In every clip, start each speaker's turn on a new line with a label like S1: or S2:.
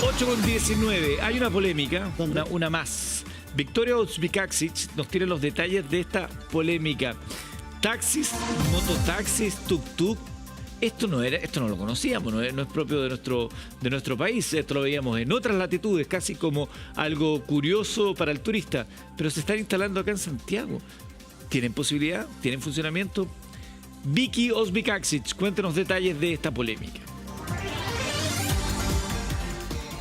S1: 8:19. Hay una polémica, una más. Victoria Uzbikacic nos tiene los detalles de esta polémica. Taxis, mototaxis, tuk-tuk. Esto no lo conocíamos, no es propio de nuestro país. Esto lo veíamos en otras latitudes, casi como algo curioso para el turista. Pero se están instalando acá en Santiago. ¿Tienen posibilidad? ¿Tienen funcionamiento? Vicky Uzbikacic, cuéntenos detalles de esta polémica.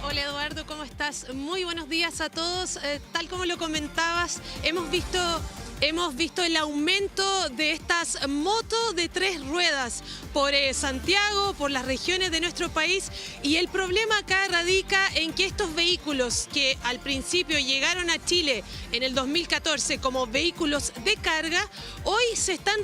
S2: Hola Eduardo, ¿cómo estás? Muy buenos días a todos. Tal como lo comentabas, hemos visto el aumento de estas motos de 3 ruedas por Santiago, por las regiones de nuestro país, y el problema acá radica en que estos vehículos que al principio llegaron a Chile en el 2014 como vehículos de carga, hoy se están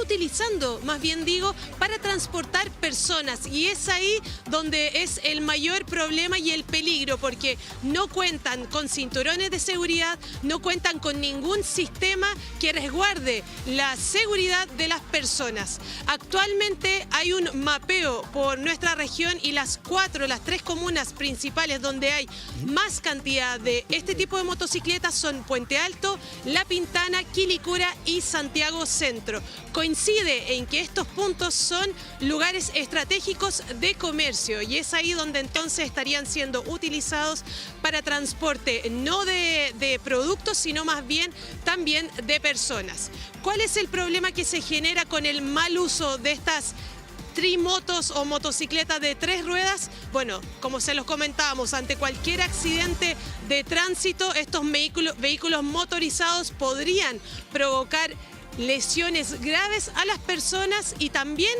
S2: utilizando, más bien digo, para transportar personas, y es ahí donde es el mayor problema y el peligro, porque no cuentan con cinturones de seguridad, no cuentan con ningún sistema que resguarde la seguridad de las personas. Actualmente hay un mapeo por nuestra región y las 3 comunas principales donde hay más cantidad de este tipo de motocicletas son Puente Alto, La Pintana, Quilicura y Santiago Centro. Coincide en que estos puntos son lugares estratégicos de comercio y es ahí donde entonces estarían siendo utilizados para transporte no de productos, sino más bien también de personas. ¿Cuál es el problema que se genera con el mal uso de estas trimotos o motocicletas de 3 ruedas? Bueno, como se los comentábamos, ante cualquier accidente de tránsito, estos vehículos motorizados podrían provocar lesiones graves a las personas y también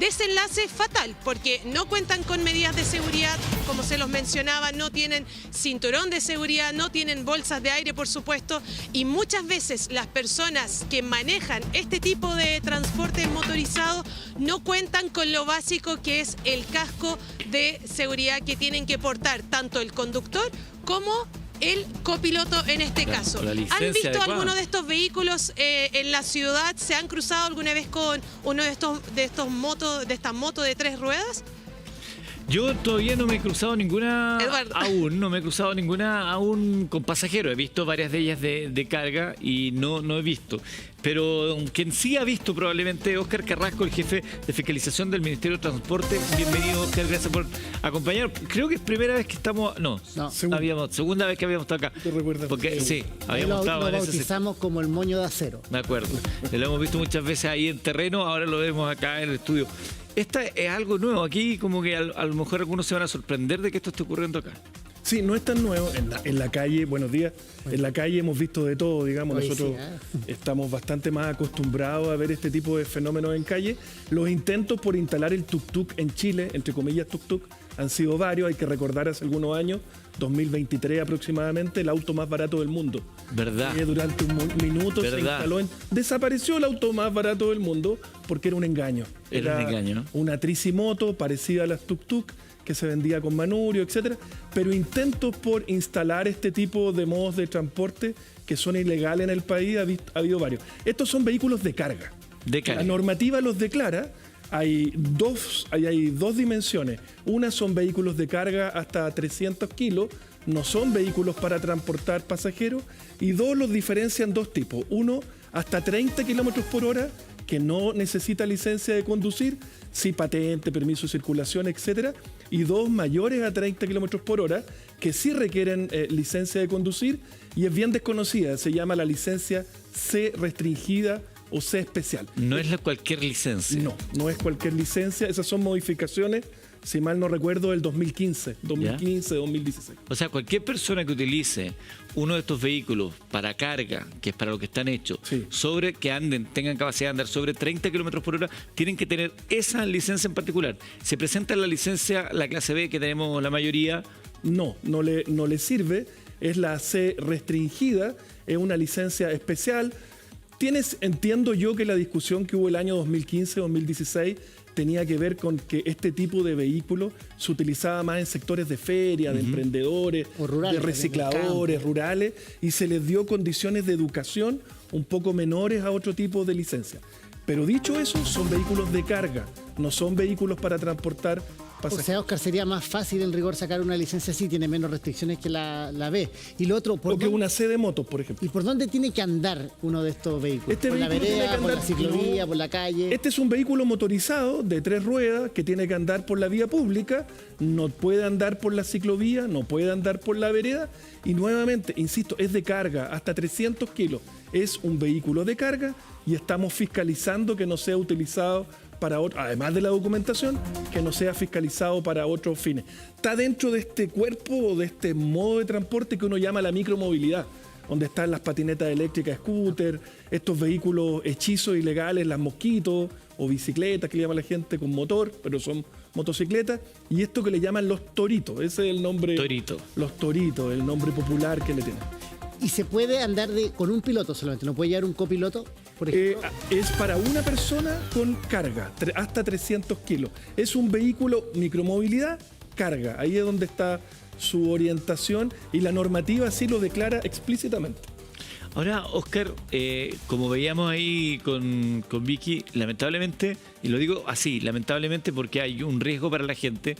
S2: desenlace fatal, porque no cuentan con medidas de seguridad, como se los mencionaba, no tienen cinturón de seguridad, no tienen bolsas de aire, por supuesto, y muchas veces las personas que manejan este tipo de transporte motorizado no cuentan con lo básico que es el casco de seguridad que tienen que portar tanto el conductor como el copiloto en este caso. ¿Han visto alguno de estos vehículos en la ciudad? ¿Se han cruzado alguna vez con uno de estas motos de 3 ruedas?
S1: Yo todavía no me he cruzado ninguna
S2: Eduardo.
S1: aún, no me he cruzado ninguna aún con pasajeros. He visto varias de ellas de carga y no he visto. Pero quien sí ha visto probablemente Óscar Carrasco, el jefe de fiscalización del Ministerio de Transporte. Bienvenido, Óscar, gracias por acompañarnos. Creo que es primera vez que estamos... segunda vez que habíamos estado acá.
S3: ¿Te recuerdas?
S1: Porque sí, habíamos estado en ese...
S4: Lo bautizamos como el moño de acero.
S1: Me acuerdo. Lo hemos visto muchas veces ahí en terreno, ahora lo vemos acá en el estudio. Esta es algo nuevo. Aquí como que a lo mejor algunos se van a sorprender de que esto esté ocurriendo acá.
S3: Sí, no es tan nuevo. En la calle, buenos días, en la calle hemos visto de todo, digamos. Nosotros estamos bastante más acostumbrados a ver este tipo de fenómenos en calle. Los intentos por instalar el tuk-tuk en Chile, entre comillas tuk-tuk, han sido varios. Hay que recordar hace algunos años, 2023 aproximadamente, el auto más barato del mundo.
S1: ¿Verdad?
S3: Durante un minuto se instaló desapareció el auto más barato del mundo porque era un engaño.
S1: Era un engaño, ¿no?
S3: Una tricimoto parecida a las tuk-tuk que se vendía con manurio, etcétera, pero intentos por instalar este tipo de modos de transporte que son ilegales en el país ha habido varios. Estos son vehículos de carga. La normativa los declara. Hay dos dimensiones. Una son vehículos de carga hasta 300 kilos, no son vehículos para transportar pasajeros, y dos los diferencian 2 tipos. Uno, hasta 30 kilómetros por hora, que no necesita licencia de conducir, sí patente, permiso de circulación, etcétera, y 2 mayores a 30 kilómetros por hora, que sí requieren licencia de conducir, y es bien desconocida, se llama la licencia C restringida o C especial.
S1: No es cualquier licencia.
S3: No es cualquier licencia, esas son modificaciones, si mal no recuerdo, del 2015, 2016.
S1: O sea, cualquier persona que utilice uno de estos vehículos para carga, que es para lo que están hechos, tengan capacidad de andar sobre 30 kilómetros por hora, tienen que tener esa licencia en particular. Se presenta la licencia, la clase B, que tenemos la mayoría.
S3: No le sirve, es la C restringida, es una licencia especial. Entiendo yo que la discusión que hubo el año 2015-2016 tenía que ver con que este tipo de vehículo se utilizaba más en sectores de feria, de emprendedores, de recicladores, rurales, y se les dio condiciones de educación un poco menores a otro tipo de licencia. Pero dicho eso, son vehículos de carga, no son vehículos para transportar
S4: O
S3: pasajeros.
S4: sea, Oscar, sería más fácil en rigor sacar una licencia así, tiene menos restricciones que la B. Y lo otro,
S3: O que una C de motos, por ejemplo.
S4: ¿y por dónde tiene que andar uno de estos vehículos?
S3: Este
S4: ¿Por la
S3: vehículo tiene
S4: vereda,
S3: que
S4: por la
S3: andar-
S4: ciclovía,
S3: no.
S4: por la calle?
S3: Este es un vehículo motorizado de 3 ruedas que tiene que andar por la vía pública, no puede andar por la ciclovía, no puede andar por la vereda y nuevamente, insisto, es de carga, hasta 300 kilos. Es un vehículo de carga y estamos fiscalizando que no sea utilizado para otro, además de la documentación, que no sea fiscalizado para otros fines. Está dentro de este cuerpo o de este modo de transporte que uno llama la micromovilidad, donde están las patinetas eléctricas, scooter, estos vehículos hechizos ilegales, las mosquitos o bicicletas que le llama la gente con motor, pero son motocicletas, y esto que le llaman los toritos, ese es el nombre.
S1: Torito.
S3: Los toritos, el nombre popular que le tienen.
S4: ¿Y se puede andar con un piloto solamente? ¿No puede llevar un copiloto, por ejemplo?
S3: Es para una persona con carga, hasta 300 kilos. Es un vehículo micromovilidad, carga. Ahí es donde está su orientación y la normativa así lo declara explícitamente.
S1: Ahora, Oscar, como veíamos ahí con Vicky, lamentablemente, y lo digo así, lamentablemente porque hay un riesgo para la gente,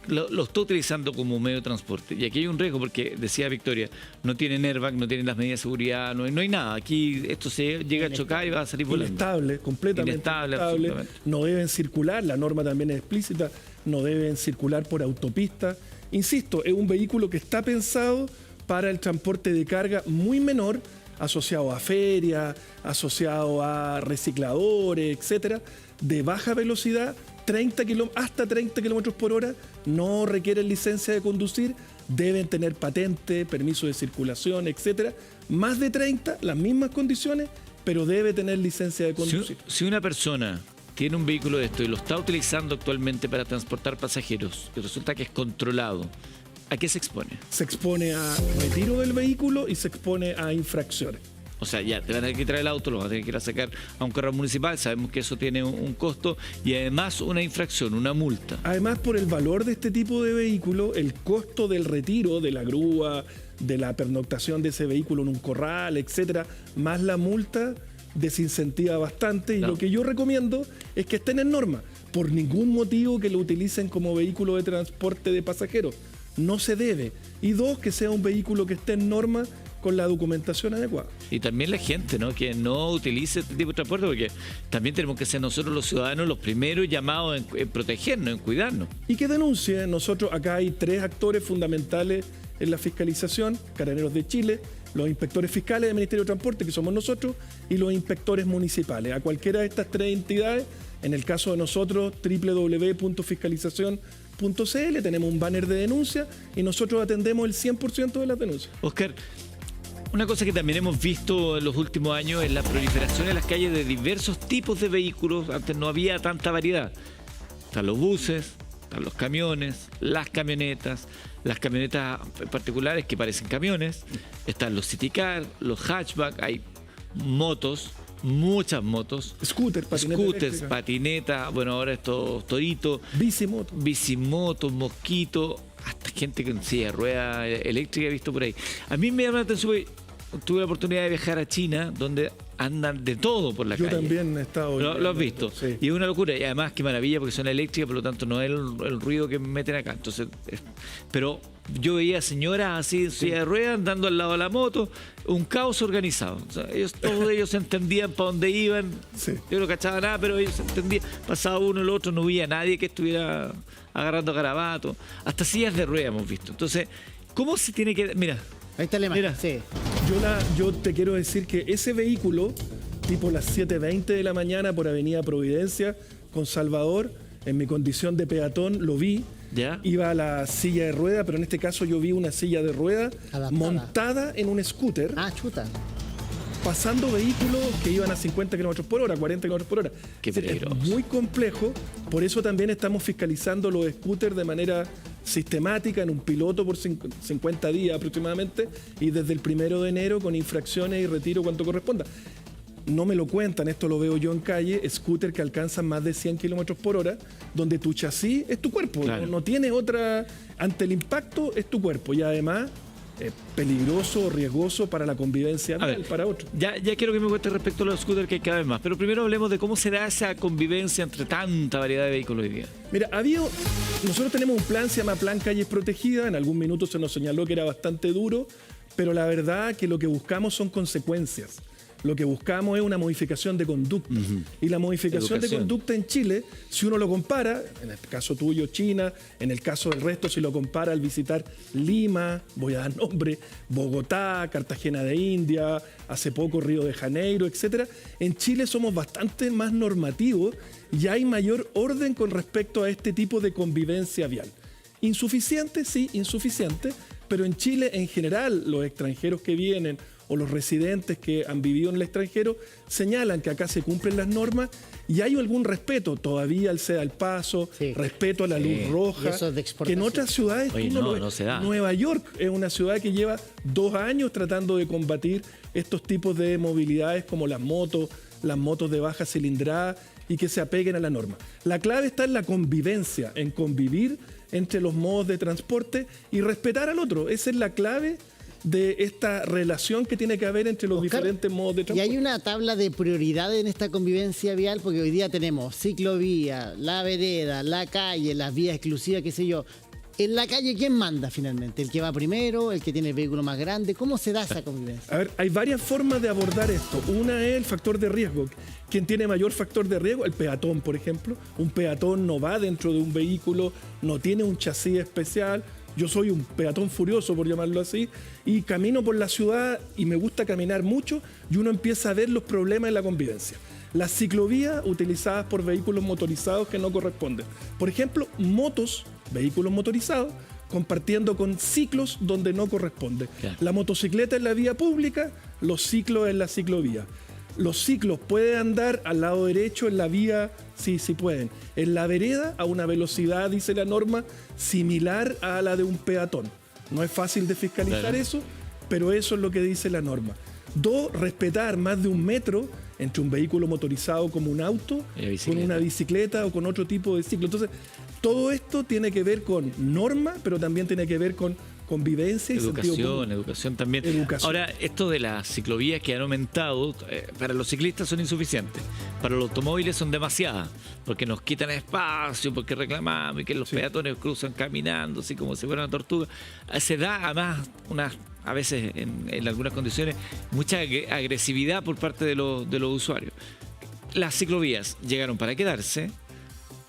S1: lo está utilizando como medio de transporte. Y aquí hay un riesgo porque, decía Victoria, no tienen airbag, no tienen las medidas de seguridad, no hay nada. Aquí esto se llega a chocar y va a salir volando.
S3: Inestable, completamente
S1: Inestable,
S3: inestable.
S1: absolutamente.
S3: No deben circular, la norma también es explícita, no deben circular por autopista. Insisto, es un vehículo que está pensado para el transporte de carga muy menor, asociado a ferias, asociado a recicladores, etcétera, de baja velocidad, hasta 30 kilómetros por hora, no requieren licencia de conducir, deben tener patente, permiso de circulación, etcétera. Más de 30, las mismas condiciones, pero debe tener licencia de conducir.
S1: Si una persona tiene un vehículo de esto y lo está utilizando actualmente para transportar pasajeros y resulta que es controlado, ¿a qué se expone?
S3: Se expone a retiro del vehículo y se expone a infracciones.
S1: O sea, ya te van a tener que traer el auto, lo van a tener que ir a sacar a un carro municipal, sabemos que eso tiene un costo y además una infracción, una multa.
S3: Además, por el valor de este tipo de vehículo, el costo del retiro de la grúa, de la pernoctación de ese vehículo en un corral, etcétera, más la multa, desincentiva bastante. Y
S1: Claro.
S3: lo que yo recomiendo es que estén en norma. Por ningún motivo que lo utilicen como vehículo de transporte de pasajeros. No se debe. Y dos, que sea un vehículo que esté en norma con la documentación adecuada.
S1: Y también la gente, ¿no? Que no utilice este tipo de transporte, porque también tenemos que ser nosotros los ciudadanos los primeros llamados en protegernos, en cuidarnos.
S3: Y que denuncie. Nosotros acá hay 3 actores fundamentales en la fiscalización: Carabineros de Chile, los inspectores fiscales del Ministerio de Transporte, que somos nosotros, y los inspectores municipales. A cualquiera de estas 3 entidades, en el caso de nosotros, www.fiscalizacion.cl, tenemos un banner de denuncia y nosotros atendemos el 100% de las denuncias.
S1: Oscar, una cosa que también hemos visto en los últimos años es la proliferación en las calles de diversos tipos de vehículos. Antes no había tanta variedad. Están los buses, están los camiones, las camionetas particulares que parecen camiones, están los city car, los hatchback, hay motos, muchas motos,
S3: Scooter, patineta
S1: scooters,
S3: eléctrica,
S1: patinetas, bueno, ahora estos toritos,
S3: bicimoto.
S1: bicimotos, mosquitos, hasta gente con silla de rueda eléctrica he visto por ahí. A mí me llama la atención, porque tuve la oportunidad de viajar a China, donde andan de todo por la
S3: Yo
S1: calle.
S3: también he estado.
S1: Lo has visto.
S3: Sí.
S1: Y es una locura. Y además, qué maravilla, porque son eléctricas, por lo tanto, no es el ruido que meten acá. Entonces, pero yo veía señoras así en silla de ruedas andando al lado de la moto, un caos organizado. O sea, todos ellos entendían para dónde iban.
S3: Sí.
S1: Yo no cachaba nada, pero ellos entendían. Pasaba uno, el otro, no veía a nadie que estuviera agarrando garabatos. Hasta sillas de ruedas hemos visto. Entonces, ¿cómo se tiene que...? Mira,
S4: Ahí está la imagen.
S1: Mira.
S4: Sí.
S3: Yo te quiero decir que ese vehículo, tipo las 7:20 de la mañana por Avenida Providencia, con Salvador, en mi condición de peatón, lo vi.
S1: ¿ya?
S3: Iba a la silla de rueda, pero en este caso yo vi una silla de rueda
S4: Adaptada.
S3: montada en un scooter,
S4: Ah, chuta.
S3: pasando vehículos que iban a 50 kilómetros por hora, 40 kilómetros por hora.
S1: Qué
S3: Es decir,
S1: peligroso.
S3: Es muy complejo, por eso también estamos fiscalizando los scooters de manera sistemática en un piloto por 50 días aproximadamente y desde el 1 de enero con infracciones y retiro cuanto corresponda. No me lo cuentan, esto lo veo yo en calle, scooter que alcanzan más de 100 kilómetros por hora, donde tu chasis es tu cuerpo,
S1: Claro.
S3: no tiene otra, ante el impacto es tu cuerpo y además peligroso o riesgoso para la convivencia
S1: A ver,
S3: vial, para otros.
S1: Ya quiero que me cuentes respecto a los scooters, que hay cada vez más. Pero primero hablemos de cómo se da esa convivencia entre tanta variedad de vehículos hoy día.
S3: Mira, nosotros tenemos un plan, se llama Plan Calles Protegidas. En algún minuto se nos señaló que era bastante duro, pero la verdad que lo que buscamos son consecuencias. Lo que buscamos es una modificación de conducta. Y la modificación de conducta en Chile, si uno lo compara, en el caso tuyo, China, en el caso del resto, si lo compara al visitar Lima, voy a dar nombre, Bogotá, Cartagena de India, hace poco Río de Janeiro, etcétera, en Chile somos bastante más normativos y hay mayor orden con respecto a este tipo de convivencia vial. Insuficiente, sí, insuficiente, pero en Chile en general los extranjeros que vienen o los residentes que han vivido en el extranjero señalan que acá se cumplen las normas y hay algún respeto todavía al ceda al paso, respeto a la luz roja, que en otras ciudades
S1: no se da.
S3: Nueva York es una ciudad que lleva 2 años tratando de combatir estos tipos de movilidades como las motos de baja cilindrada y que se apeguen a la norma. La clave está en la convivencia, en convivir entre los modos de transporte y respetar al otro. Esa es la clave de esta relación que tiene que haber entre los diferentes modos de transporte.
S4: Y hay una tabla de prioridades en esta convivencia vial, porque hoy día tenemos ciclovía, la vereda, la calle, las vías exclusivas, qué sé yo. En la calle, ¿quién manda finalmente? ¿El que va primero? ¿El que tiene el vehículo más grande? ¿Cómo se da esa convivencia?
S3: A ver, hay varias formas de abordar esto. Una es el factor de riesgo. ¿Quién tiene mayor factor de riesgo? El peatón, por ejemplo. Un peatón no va dentro de un vehículo, no tiene un chasis especial. Yo soy un peatón furioso, por llamarlo así, y camino por la ciudad y me gusta caminar mucho y uno empieza a ver los problemas de la convivencia. Las ciclovías utilizadas por vehículos motorizados que no corresponden. Por ejemplo, vehículos motorizados, compartiendo con ciclos donde no corresponde.
S1: Claro.
S3: La motocicleta en la vía pública, los ciclos en la ciclovía. Los ciclos pueden andar al lado derecho en la vía, sí pueden. En la vereda a una velocidad, dice la norma, similar a la de un peatón. No es fácil de fiscalizar eso, pero eso es lo que dice la norma. 2, respetar más de 1 metro entre un vehículo motorizado como un auto, con una bicicleta o con otro tipo de ciclo. Entonces, todo esto tiene que ver con norma, pero también tiene que ver con convivencia y sentido común.
S1: Educación también. Ahora, esto de las ciclovías que han aumentado, para los ciclistas son insuficientes, para los automóviles son demasiadas, porque nos quitan espacio, porque reclamamos y que los peatones cruzan caminando, así como si fuera una tortuga. Se da además a veces en algunas condiciones mucha agresividad por parte de los usuarios. Las ciclovías llegaron para quedarse.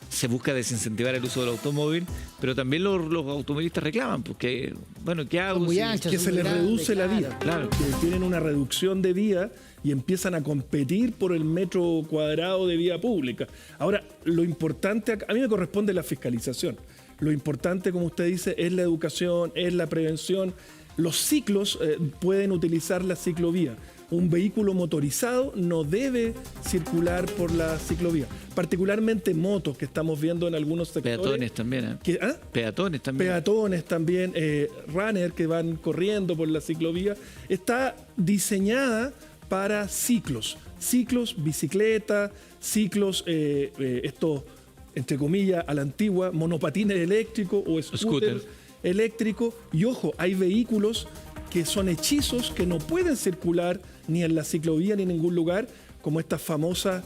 S1: Se busca desincentivar el uso del automóvil, pero también los automovilistas reclaman, porque, bueno, ¿qué hago?
S3: Que se les reduce la vía. Claro. Que tienen una reducción de vía y empiezan a competir por el metro cuadrado de vía pública. Ahora, lo importante, a mí me corresponde la fiscalización. Lo importante, como usted dice, es la educación, es la prevención. Los ciclos pueden utilizar la ciclovía. Un vehículo motorizado no debe circular por la ciclovía, particularmente motos que estamos viendo en algunos sectores.
S1: Peatones también. Peatones también.
S3: Peatones también, runners que van corriendo por la ciclovía. Está diseñada para ciclos, bicicleta, ciclos, estos, entre comillas, a la antigua, monopatines eléctricos o scooters eléctricos. Y ojo, hay vehículos que son hechizos que no pueden circular ni en la ciclovía ni en ningún lugar, como estas famosas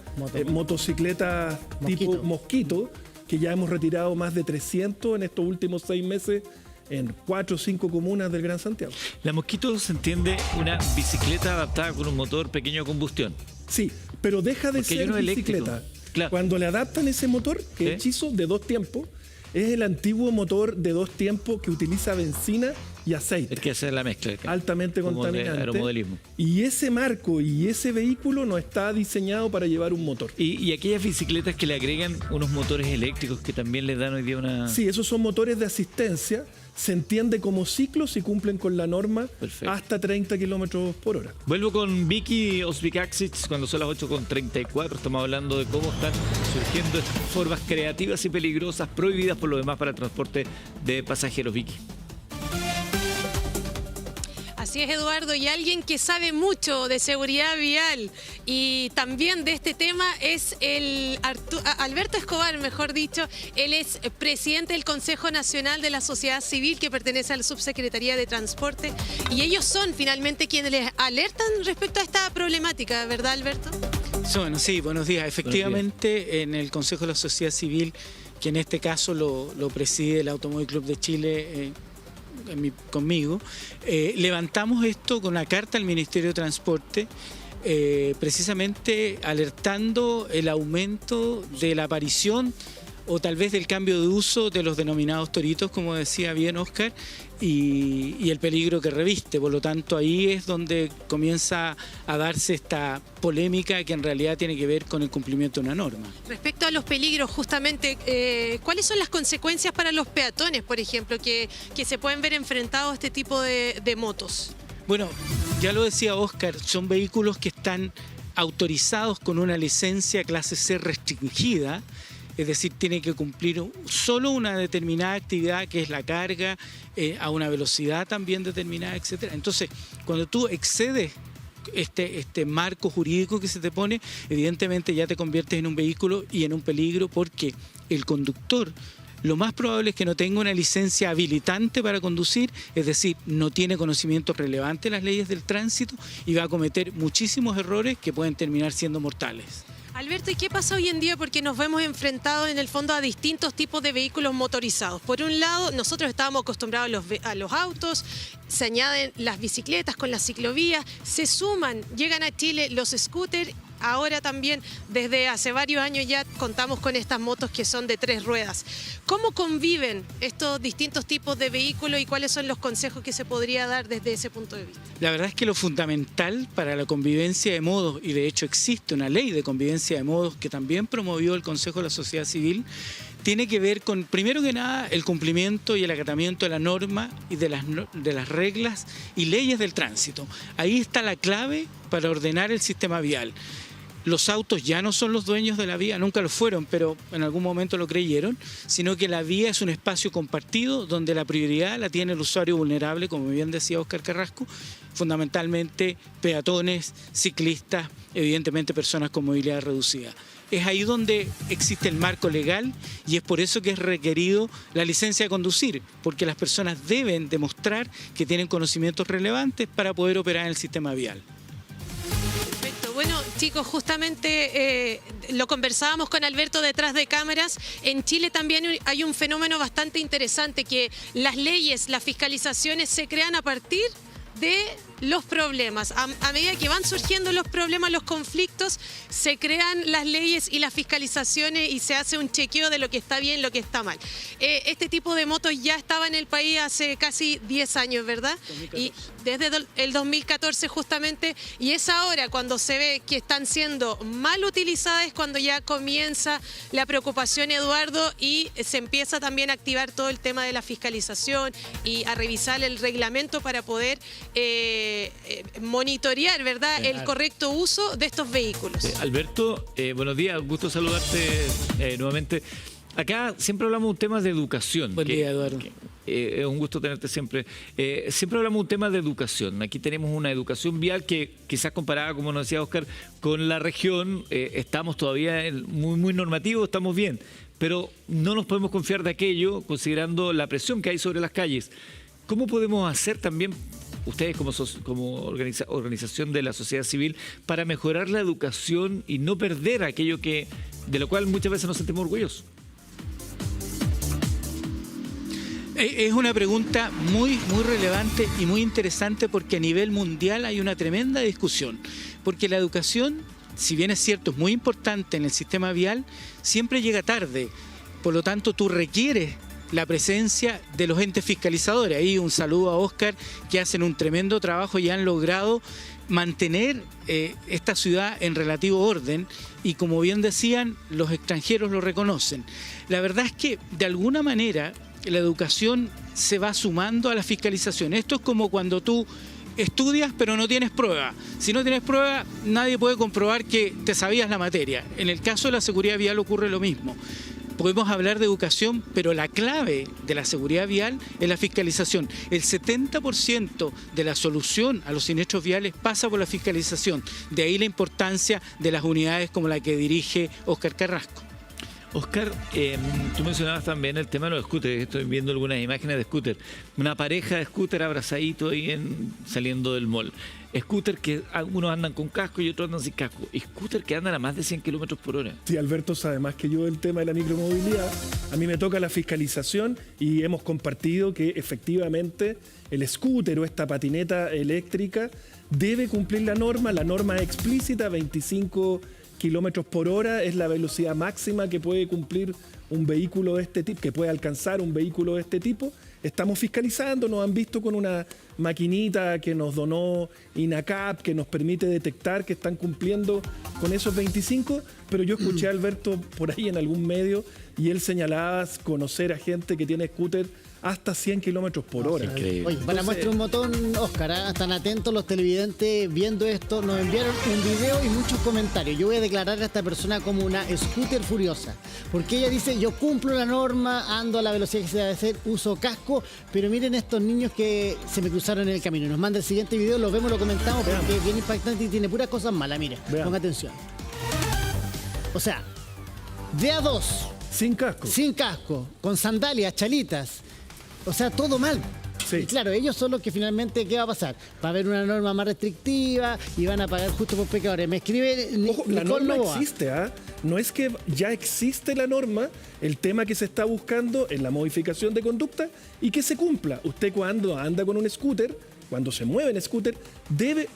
S3: motocicletas tipo Mosquito, que ya hemos retirado más de 300 en estos últimos 6 meses en 4 o 5 comunas del Gran Santiago.
S1: La Mosquito se entiende una bicicleta adaptada con un motor pequeño de combustión.
S3: Sí, pero deja de ser bicicleta.
S1: Claro.
S3: Cuando le adaptan ese motor, que es hechizo de 2 tiempos, es el antiguo motor de 2 tiempos que utiliza benzina y aceite.
S1: Es que hacer la mezcla.
S3: Altamente contaminante.
S1: Aeromodelismo.
S3: Y ese marco y ese vehículo no está diseñado para llevar un motor.
S1: Y aquellas bicicletas que le agregan unos motores eléctricos que también les dan hoy día una...
S3: Sí, esos son motores de asistencia. Se entiende como ciclos y cumplen con la norma. Perfecto. Hasta 30 kilómetros por hora.
S1: Vuelvo con Vicky Ospikacic cuando son las 8:34. Estamos hablando de cómo están surgiendo estas formas creativas y peligrosas, prohibidas por lo demás para el transporte de pasajeros. Vicky.
S2: Así es, Eduardo, y alguien que sabe mucho de seguridad vial y también de este tema es Alberto Escobar, mejor dicho. Él es presidente del Consejo Nacional de la Sociedad Civil, que pertenece a la Subsecretaría de Transporte, y ellos son finalmente quienes les alertan respecto a esta problemática, ¿verdad, Alberto?
S5: Bueno, sí, buenos días. Efectivamente, en el Consejo de la Sociedad Civil, que en este caso lo preside el Automóvil Club de Chile, conmigo, levantamos esto con una carta al Ministerio de Transporte, precisamente alertando el aumento de la aparición o tal vez del cambio de uso de los denominados toritos, como decía bien Óscar, y el peligro que reviste. Por lo tanto, ahí es donde comienza a darse esta polémica que en realidad tiene que ver con el cumplimiento de una norma.
S2: Respecto a los peligros, justamente, ¿cuáles son las consecuencias para los peatones, por ejemplo, que se pueden ver enfrentados a este tipo de motos?
S5: Bueno, ya lo decía Óscar, son vehículos que están autorizados con una licencia clase C restringida. Es decir, tiene que cumplir solo una determinada actividad, que es la carga, a una velocidad también determinada, etc. Entonces, cuando tú excedes este marco jurídico que se te pone, evidentemente ya te conviertes en un vehículo y en un peligro, porque el conductor lo más probable es que no tenga una licencia habilitante para conducir, es decir, no tiene conocimiento relevante de las leyes del tránsito y va a cometer muchísimos errores que pueden terminar siendo mortales.
S2: Alberto, ¿y qué pasa hoy en día? Porque nos vemos enfrentados en el fondo a distintos tipos de vehículos motorizados. Por un lado, nosotros estábamos acostumbrados a los autos, se añaden las bicicletas con las ciclovías, se suman, llegan a Chile los scooters. Ahora también, desde hace varios años ya contamos con estas motos que son de 3 ruedas. ¿Cómo conviven estos distintos tipos de vehículos y cuáles son los consejos que se podría dar desde ese punto de vista?
S5: La verdad es que lo fundamental para la convivencia de modos, y de hecho existe una ley de convivencia de modos que también promovió el Consejo de la Sociedad Civil, tiene que ver con, primero que nada, el cumplimiento y el acatamiento de la norma y de las reglas y leyes del tránsito. Ahí está la clave para ordenar el sistema vial. Los autos ya no son los dueños de la vía, nunca lo fueron, pero en algún momento lo creyeron, sino que la vía es un espacio compartido donde la prioridad la tiene el usuario vulnerable, como bien decía Óscar Carrasco, fundamentalmente peatones, ciclistas, evidentemente personas con movilidad reducida. Es ahí donde existe el marco legal y es por eso que es requerido la licencia de conducir, porque las personas deben demostrar que tienen conocimientos relevantes para poder operar en el sistema vial.
S2: Bueno, chicos, justamente lo conversábamos con Alberto detrás de cámaras. En Chile también hay un fenómeno bastante interesante, que las leyes, las fiscalizaciones se crean a partir de los problemas. A medida que van surgiendo los problemas, los conflictos, se crean las leyes y las fiscalizaciones y se hace un chequeo de lo que está bien, lo que está mal. Este tipo de motos ya estaba en el país hace casi 10 años, ¿verdad? 2014. Y desde el 2014 justamente, y es ahora cuando se ve que están siendo mal utilizadas, es cuando ya comienza la preocupación, Eduardo, y se empieza también a activar todo el tema de la fiscalización y a revisar el reglamento para poder monitorear, ¿verdad?, el correcto uso de estos vehículos.
S1: Alberto, buenos días, gusto saludarte nuevamente. Acá siempre hablamos de un tema de educación.
S5: Buen día, Eduardo.
S1: Es un gusto tenerte siempre. Siempre hablamos de un tema de educación. Aquí tenemos una educación vial que quizás comparada, como nos decía Óscar, con la región, estamos todavía muy normativos, estamos bien, pero no nos podemos confiar de aquello considerando la presión que hay sobre las calles. ¿Cómo podemos hacer también, ustedes como organización de la sociedad civil, para mejorar la educación y no perder aquello de lo cual muchas veces nos sentimos orgullosos?
S5: Es una pregunta muy relevante y muy interesante, porque a nivel mundial hay una tremenda discusión. Porque la educación, si bien es cierto, es muy importante en el sistema vial, siempre llega tarde. Por lo tanto, tú requieres la presencia de los entes fiscalizadores. Ahí un saludo a Óscar, que hacen un tremendo trabajo y han logrado mantener esta ciudad en relativo orden, y como bien decían, los extranjeros lo reconocen. La verdad es que de alguna manera la educación se va sumando a la fiscalización. Esto es como cuando tú estudias pero no tienes prueba. Si no tienes prueba, nadie puede comprobar que te sabías la materia. En el caso de la seguridad vial ocurre lo mismo. podemos hablar de educación, pero la clave de la seguridad vial es la fiscalización. El 70% de la solución a los siniestros viales pasa por la fiscalización. De ahí la importancia de las unidades como la que dirige Óscar Carrasco.
S1: Oscar, tú mencionabas también el tema de los scooters. Estoy viendo algunas imágenes de scooter. Una pareja de scooter abrazadito ahí saliendo del mall. Scooter que algunos andan con casco y otros andan sin casco. Scooter que andan a más de 100 kilómetros por hora.
S3: Sí, Alberto sabe más que yo el tema de la micromovilidad. A mí me toca la fiscalización y hemos compartido que efectivamente el scooter o esta patineta eléctrica debe cumplir la norma explícita, 25 kilómetros por hora es la velocidad máxima que puede cumplir un vehículo de este tipo, que puede alcanzar un vehículo de este tipo. Estamos fiscalizando, nos han visto con una maquinita que nos donó INACAP, que nos permite detectar que están cumpliendo con esos 25, pero yo escuché a Alberto por ahí en algún medio y él señalaba conocer a gente que tiene scooter hasta 100 kilómetros por hora.
S1: Increíble.
S4: Oye, para muestra un botón, Óscar, están atentos los televidentes viendo esto. Nos enviaron un video y muchos comentarios. Yo voy a declarar a esta persona como una scooter furiosa. Porque ella dice, yo cumplo la norma, ando a la velocidad que se debe hacer, uso casco, pero miren estos niños que se me cruzaron en el camino. Nos manda el siguiente video, lo vemos, lo comentamos, porque es bien impactante y tiene puras cosas malas. Mire, ponga atención. O sea, de a dos.
S3: Sin casco.
S4: Sin casco, con sandalias, chalitas. O sea, todo mal.
S3: Sí.
S4: Y claro, ellos son los que finalmente, ¿qué va a pasar? Va a haber una norma más restrictiva y van a pagar justo por pecadores. Me escribe
S3: Ojo, la
S4: Nicole
S3: norma
S4: Novoa.
S3: existe, ¿ah? No es que ya existe la norma, el tema que se está buscando es la modificación de conducta y que se cumpla. Usted cuando anda con un scooter, cuando se mueve en scooter, debe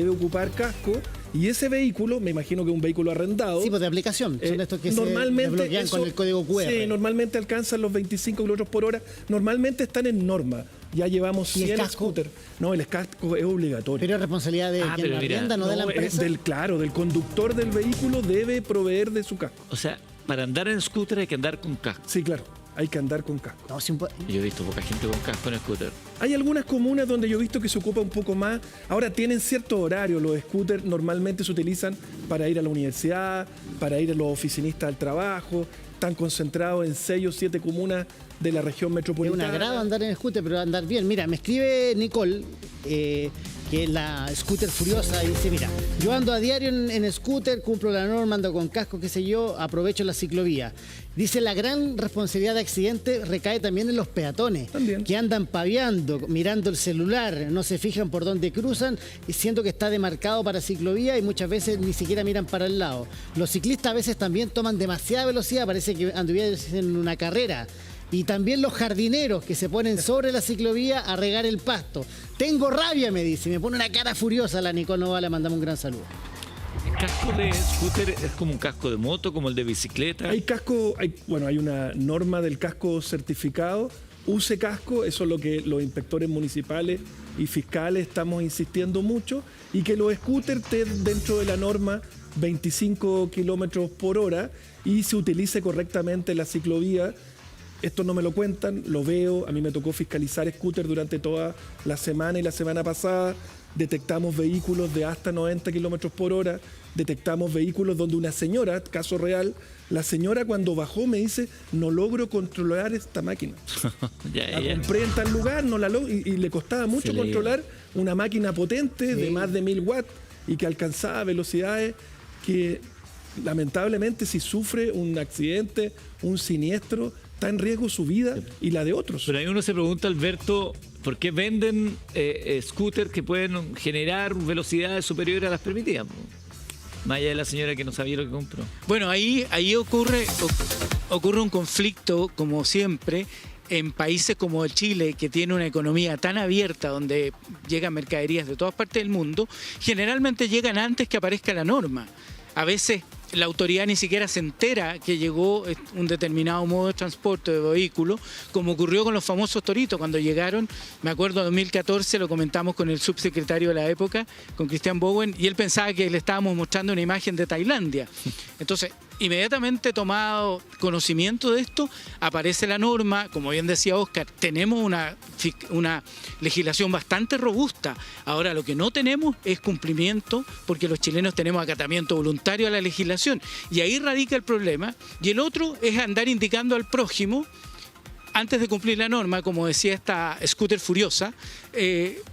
S3: ocupar casco y ese vehículo, me imagino que es un vehículo arrendado.
S4: Sí, pues de aplicación. Son estos que
S3: normalmente
S4: se desbloquean con el código QR.
S3: Sí, normalmente alcanzan los 25 kilómetros por hora. Normalmente están en norma. Ya llevamos
S4: ¿Y el
S3: 100
S4: casco?
S3: scooters. No, el casco es obligatorio.
S4: Pero es responsabilidad de quien
S1: pero
S4: la
S1: mira,
S4: arrienda, no de la
S3: No, es
S4: empresa.
S3: del conductor del vehículo debe proveer de su casco.
S1: O sea, para andar en scooter hay que andar con casco.
S3: Sí, claro, hay que andar con casco.
S4: No, sin
S1: Yo he visto poca gente con casco en scooter.
S3: Hay algunas comunas donde yo he visto que se ocupa un poco más. Ahora tienen cierto horario. Los scooters normalmente se utilizan para ir a la universidad, para ir a los oficinistas al trabajo. Están concentrados en 6 o 7 comunas de la región
S4: Es un
S3: metropolitana.
S4: agrado andar en scooter, pero andar bien. Mira, me escribe Nicole, que es la scooter furiosa, y dice, mira, yo ando a diario en scooter, cumplo la norma, ando con casco, qué sé yo, aprovecho la ciclovía. Dice, la gran responsabilidad de accidente recae también en los peatones,
S3: También.
S4: que andan paviando, mirando el celular, no se fijan por dónde cruzan, y siento que está demarcado para ciclovía y muchas veces ni siquiera miran para el lado. Los ciclistas a veces también toman demasiada velocidad, parece que anduviesen en una carrera. Y también los jardineros que se ponen sobre la ciclovía a regar el pasto. Tengo rabia, me dice. Me pone una cara furiosa la Nicole Nova. Le mandamos un gran saludo.
S1: ¿El casco de scooter es como un casco de moto, como el de bicicleta?
S3: Hay casco, hay una norma del casco certificado. Use casco, eso es lo que los inspectores municipales y fiscales estamos insistiendo mucho. Y que los scooters estén dentro de la norma 25 kilómetros por hora y se utilice correctamente la ciclovía. Esto no me lo cuentan, lo veo. A mí me tocó fiscalizar scooter durante toda la semana y la semana pasada. Detectamos vehículos de hasta 90 kilómetros por hora. Detectamos vehículos donde una señora, caso real, la señora cuando bajó me dice, no logro controlar esta máquina. La compré en tal lugar, no la y le costaba mucho
S1: Se le
S3: controlar una máquina potente de más de 1000 watts y que alcanzaba velocidades que lamentablemente si sufre un accidente, un siniestro, está en riesgo su vida y la de otros.
S1: Pero ahí uno se pregunta, Alberto, ¿por qué venden scooters que pueden generar velocidades superiores a las permitidas? Más allá de la señora que no sabía lo que compró.
S5: Bueno, ahí ocurre un conflicto, como siempre, en países como Chile, que tiene una economía tan abierta, donde llegan mercaderías de todas partes del mundo, generalmente llegan antes que aparezca la norma. A veces la autoridad ni siquiera se entera que llegó un determinado modo de transporte de vehículo, como ocurrió con los famosos toritos cuando llegaron. Me acuerdo en 2014, lo comentamos con el subsecretario de la época, con Christian Bowen, y él pensaba que le estábamos mostrando una imagen de Tailandia. Entonces, inmediatamente tomado conocimiento de esto, aparece la norma. Como bien decía Óscar, tenemos una legislación bastante robusta. Ahora lo que no tenemos es cumplimiento, porque los chilenos tenemos acatamiento voluntario a la legislación. Y ahí radica el problema. Y el otro es andar indicando al prójimo, antes de cumplir la norma, como decía esta scooter furiosa,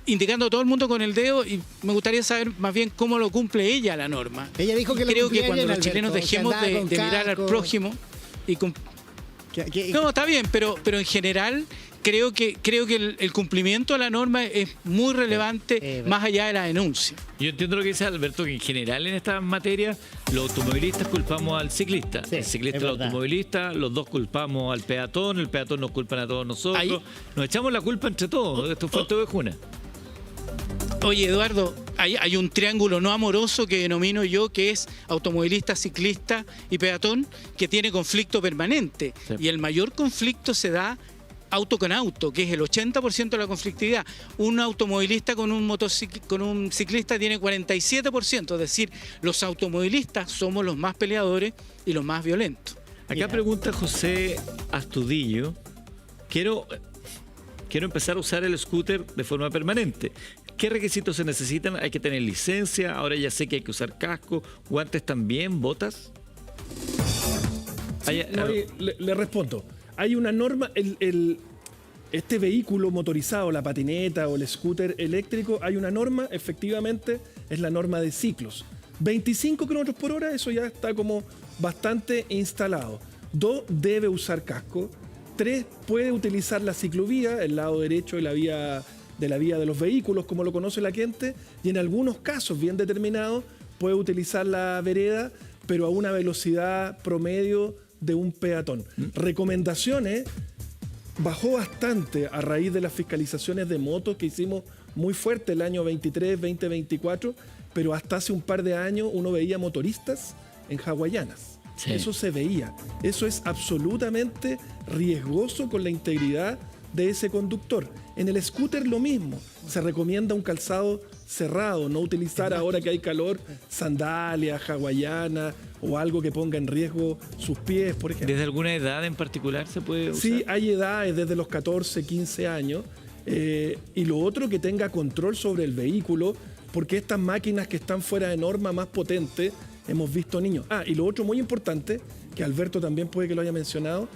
S5: indicando a todo el mundo con el dedo, y me gustaría saber más bien cómo lo cumple ella la norma.
S4: Ella dijo que lo
S5: creo que
S4: cumplía
S5: cuando
S4: bien,
S5: los chilenos
S4: Alberto,
S5: dejemos
S4: que andaba
S5: de
S4: con
S5: mirar al
S4: casco.
S5: prójimo y
S4: Que-
S5: no, está bien, pero en general creo que el cumplimiento de la norma es muy relevante más allá de la denuncia.
S1: Yo entiendo lo que dice Alberto, que en general en estas materias los automovilistas culpamos al ciclista,
S4: Sí,
S1: el ciclista
S4: es
S1: al
S4: verdad.
S1: automovilista, los dos culpamos al peatón, el peatón nos culpan a todos nosotros,
S5: Ahí-
S1: nos echamos la culpa entre todos, esto fue todo de Juna.
S5: Oye, Eduardo, hay un triángulo no amoroso que denomino yo, que es automovilista, ciclista y peatón, que tiene conflicto permanente.
S1: Sí.
S5: Y el mayor conflicto se da auto con auto, que es el 80% de la conflictividad. Un automovilista con un ciclista tiene 47%, es decir, los automovilistas somos los más peleadores y los más violentos.
S1: Acá
S4: Mira.
S1: pregunta José Astudillo, quiero empezar a usar el scooter de forma permanente. ¿Qué requisitos se necesitan? ¿Hay que tener licencia? Ahora ya sé que hay que usar casco, guantes también, botas.
S3: Le respondo. Hay una norma, este vehículo motorizado, la patineta o el scooter eléctrico, hay una norma, efectivamente, es la norma de ciclos. 25 kilómetros por hora, eso ya está como bastante instalado. 2, debe usar casco. 3, puede utilizar la ciclovía, el lado derecho de la vía de los vehículos, como lo conoce la gente, y en algunos casos bien determinados puede utilizar la vereda, pero a una velocidad promedio de un peatón. Recomendaciones, bajó bastante a raíz de las fiscalizaciones de motos que hicimos muy fuerte el año 23, 2024, pero hasta hace un par de años uno veía motoristas en hawaianas.
S1: Sí.
S3: Eso se veía. Eso es absolutamente riesgoso con la integridad de ese conductor. En el scooter lo mismo. Se recomienda un calzado cerrado, no utilizar ahora que hay calor sandalias, hawaianas o algo que ponga en riesgo sus pies, por ejemplo.
S1: ¿Desde alguna edad en particular se puede usar?
S3: Sí, hay edades desde los 14, 15 años. Y lo otro, que tenga control sobre el vehículo, porque estas máquinas que están fuera de norma más potentes, hemos visto niños. Y lo otro muy importante, que Alberto también puede que lo haya mencionado,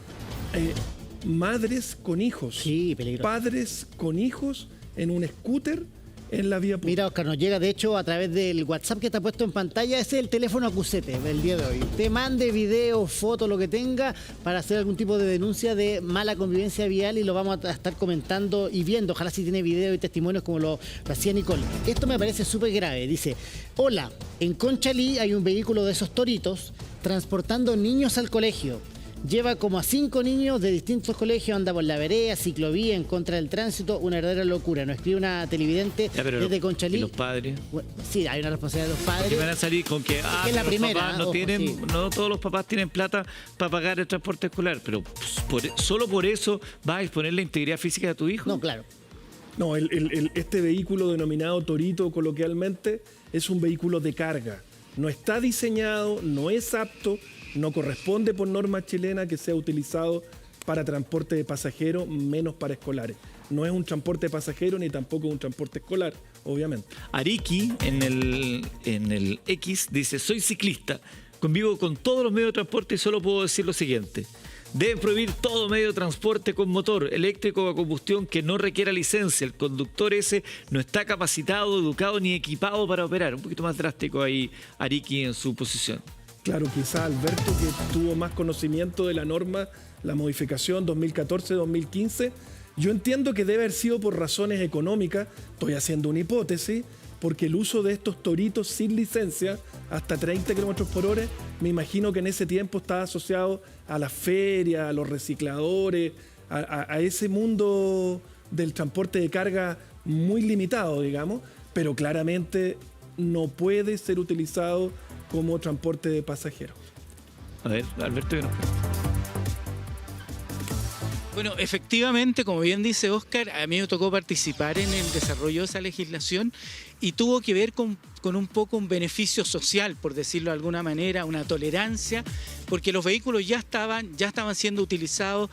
S3: madres con hijos.
S4: Sí, peligroso.
S3: Padres con hijos en un scooter en la vía pública.
S4: Mira, Oscar, nos llega de hecho a través del WhatsApp que está puesto en pantalla. Ese es el teléfono acusete del día de hoy. Te mande video, foto, lo que tenga, para hacer algún tipo de denuncia de mala convivencia vial, y lo vamos a estar comentando y viendo. Ojalá si tiene video y testimonios como lo hacía Nicole. Esto me parece súper grave. Dice: hola, en Conchalí hay un vehículo de esos toritos transportando niños al colegio. Lleva como a 5 niños de distintos colegios, anda por la vereda, ciclovía, en contra del tránsito, una verdadera locura. Nos escribe una televidente
S1: Ya, pero
S4: desde Conchalí.
S1: ¿y los padres?
S4: Bueno, sí, hay una responsabilidad de los
S1: Que
S4: padres.
S1: van a salir con que,
S4: es la
S1: pero los
S4: primera,
S1: papás no
S4: ojo,
S1: tienen,
S4: sí.
S1: no todos los papás tienen plata para pagar el transporte escolar, pero solo por eso vas a exponer la integridad física de tu hijo.
S4: No, claro.
S3: No, este vehículo denominado Torito coloquialmente es un vehículo de carga. No está diseñado, no es apto, no corresponde por norma chilena que sea utilizado para transporte de pasajeros, menos para escolares. No es un transporte de pasajeros ni tampoco un transporte escolar, obviamente.
S1: Ariki en el X dice: soy ciclista, convivo con todos los medios de transporte y solo puedo decir lo siguiente: deben prohibir todo medio de transporte con motor eléctrico o a combustión que no requiera licencia. El conductor ese no está capacitado, educado ni equipado para operar. Un poquito más drástico ahí Ariki en su posición.
S3: Claro, quizá Alberto, que tuvo más conocimiento de la norma, la modificación 2014-2015, yo entiendo que debe haber sido por razones económicas, estoy haciendo una hipótesis, porque el uso de estos toritos sin licencia, hasta 30 kilómetros por hora, me imagino que en ese tiempo estaba asociado a las ferias, a los recicladores, a ese mundo del transporte de carga muy limitado, digamos, pero claramente no puede ser utilizado como transporte de pasajeros.
S1: A ver, Alberto, ¿qué nos cuenta?
S5: Bueno, efectivamente, como bien dice Óscar, a mí me tocó participar en el desarrollo de esa legislación y tuvo que ver con un poco un beneficio social, por decirlo de alguna manera, una tolerancia porque los vehículos ya estaban siendo utilizados,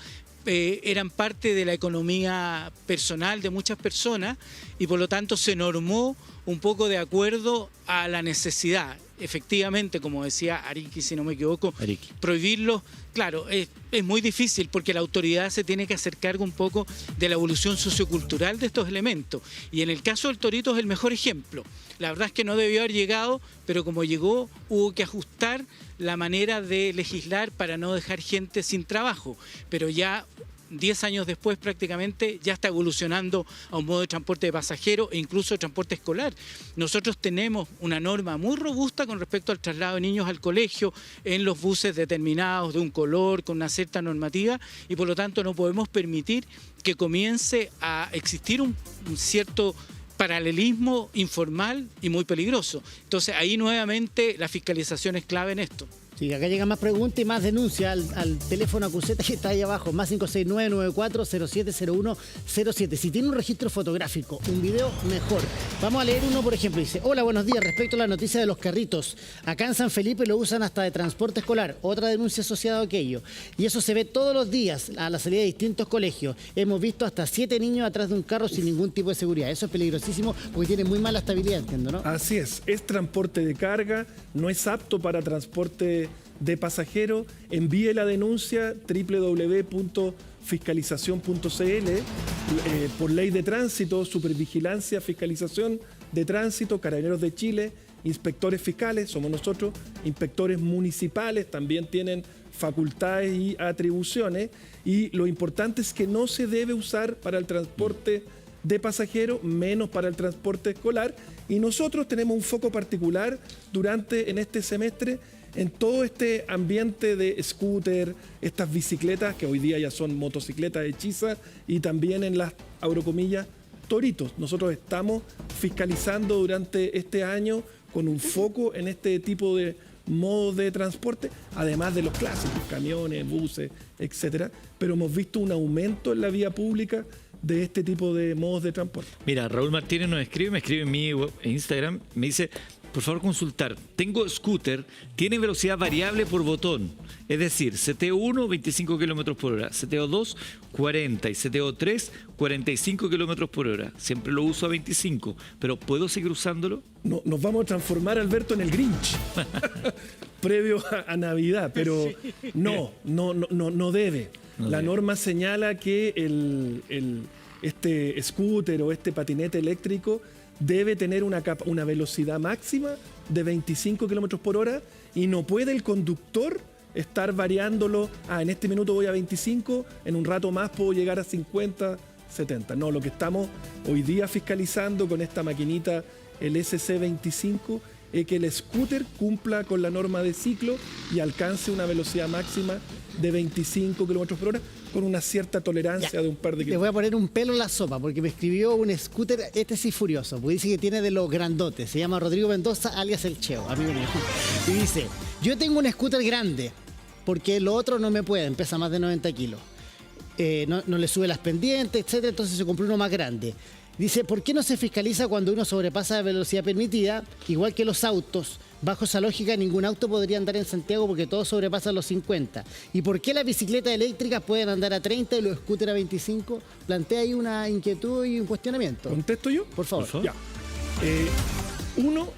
S5: eran parte de la economía personal de muchas personas y por lo tanto se normó un poco de acuerdo a la necesidad. Efectivamente, como decía Ariqui, si no me equivoco, prohibirlos, claro, es muy difícil porque la autoridad se tiene que hacer cargo un poco de la evolución sociocultural de estos elementos. Y en el caso del torito es el mejor ejemplo. La verdad es que no debió haber llegado, pero como llegó, hubo que ajustar la manera de legislar para no dejar gente sin trabajo. Pero ya 10 años después prácticamente ya está evolucionando a un modo de transporte de pasajeros e incluso de transporte escolar. Nosotros tenemos una norma muy robusta con respecto al traslado de niños al colegio en los buses determinados de un color, con una cierta normativa y por lo tanto no podemos permitir que comience a existir un cierto paralelismo informal y muy peligroso. Entonces ahí nuevamente la fiscalización es clave en esto.
S4: Sí, acá llegan más preguntas y más denuncias al teléfono acuseta que está ahí abajo, más 569-94070107. Si tiene un registro fotográfico, un video, mejor. Vamos a leer uno, por ejemplo. Dice, hola, buenos días. Respecto a la noticia de los carritos, acá en San Felipe lo usan hasta de transporte escolar. Otra denuncia asociada a aquello. Y eso se ve todos los días a la salida de distintos colegios. Hemos visto hasta 7 niños atrás de un carro sin ningún tipo de seguridad. Eso es peligrosísimo porque tiene muy mala estabilidad, entiendo, ¿no?
S3: Así es transporte de carga, no es apto para transporte de pasajeros. Envíe la denuncia www.fiscalización.cl por ley de tránsito, supervigilancia, fiscalización de tránsito, Carabineros de Chile, inspectores fiscales, somos nosotros, inspectores municipales también tienen facultades y atribuciones y lo importante es que no se debe usar para el transporte de pasajeros, menos para el transporte escolar y nosotros tenemos un foco particular en este semestre en todo este ambiente de scooter, estas bicicletas que hoy día ya son motocicletas hechizas y también en las, abro comillas, toritos. Nosotros estamos fiscalizando durante este año con un foco en este tipo de modos de transporte, además de los clásicos, camiones, buses, etcétera, pero hemos visto un aumento en la vía pública de este tipo de modos de transporte.
S1: Mira, Raúl Martínez me escribe en mi Instagram, me dice, por favor consultar, tengo scooter, tiene velocidad variable por botón, es decir, CTO1 25 km por hora, CTO2 40 y CTO3 45 km por hora. Siempre lo uso a 25, pero ¿puedo seguir usándolo?
S3: No, nos vamos a transformar, Alberto, en el Grinch previo a Navidad, pero no debe. La norma señala que este scooter o este patinete eléctrico debe tener una velocidad máxima de 25 km por hora y no puede el conductor estar variándolo. En este minuto voy a 25, en un rato más puedo llegar a 50, 70. No, lo que estamos hoy día fiscalizando con esta maquinita, el SC25, es que el scooter cumpla con la norma de ciclo y alcance una velocidad máxima de 25 km por hora con una cierta tolerancia de un par de kilómetros.
S4: Le voy a poner un pelo en la sopa porque me escribió un scooter, este sí furioso, porque dice que tiene de los grandotes. Se llama Rodrigo Mendoza, alias El Cheo, amigo mío. Y dice, yo tengo un scooter grande porque lo otro no me puede, pesa más de 90 kilos. No le sube las pendientes, etcétera, entonces se compró uno más grande. Dice, ¿por qué no se fiscaliza cuando uno sobrepasa la velocidad permitida? Igual que los autos. Bajo esa lógica, ningún auto podría andar en Santiago porque todos sobrepasan los 50. ¿Y por qué las bicicletas eléctricas pueden andar a 30 y los scooters a 25? Plantea ahí una inquietud y un cuestionamiento.
S3: ¿Contesto yo?
S4: Por favor.
S3: Ya.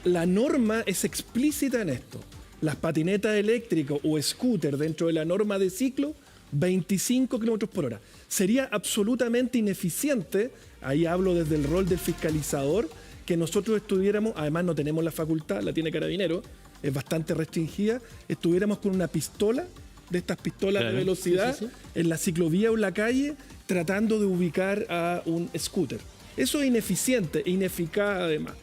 S3: La norma es explícita en esto. Las patinetas eléctricas o scooter dentro de la norma de ciclo, 25 km por hora. Sería absolutamente ineficiente, ahí hablo desde el rol del fiscalizador, que nosotros estuviéramos, además no tenemos la facultad, la tiene Carabineros, es bastante restringida, estuviéramos con una pistola, de estas pistolas de velocidad, en la ciclovía o en la calle, tratando de ubicar a un scooter. Eso es ineficiente e ineficaz además.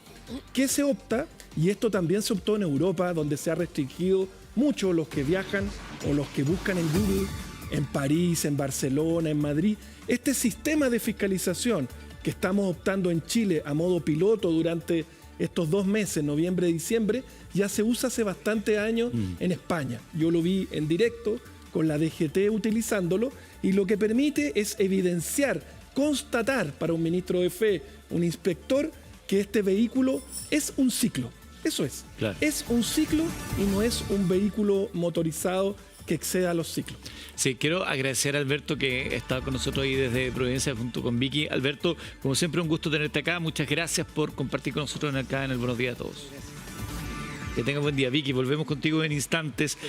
S3: ¿Qué se opta? Y esto también se optó en Europa, donde se ha restringido mucho los que viajan o los que buscan en Google, en París, en Barcelona, en Madrid. Este sistema de fiscalización que estamos optando en Chile a modo piloto durante estos 2 meses, noviembre y diciembre, ya se usa hace bastante años en España. Yo lo vi en directo con la DGT utilizándolo y lo que permite es evidenciar, constatar para un ministro de fe, un inspector, que este vehículo es un ciclo. Eso es. Claro. Es un ciclo y no es un vehículo motorizado que exceda los ciclos.
S1: Sí, quiero agradecer a Alberto que está con nosotros ahí desde Providencia junto con Vicky. Alberto, como siempre, un gusto tenerte acá. Muchas gracias por compartir con nosotros acá en el Buenos Días a Todos. Que tenga buen día, Vicky. Volvemos contigo en instantes.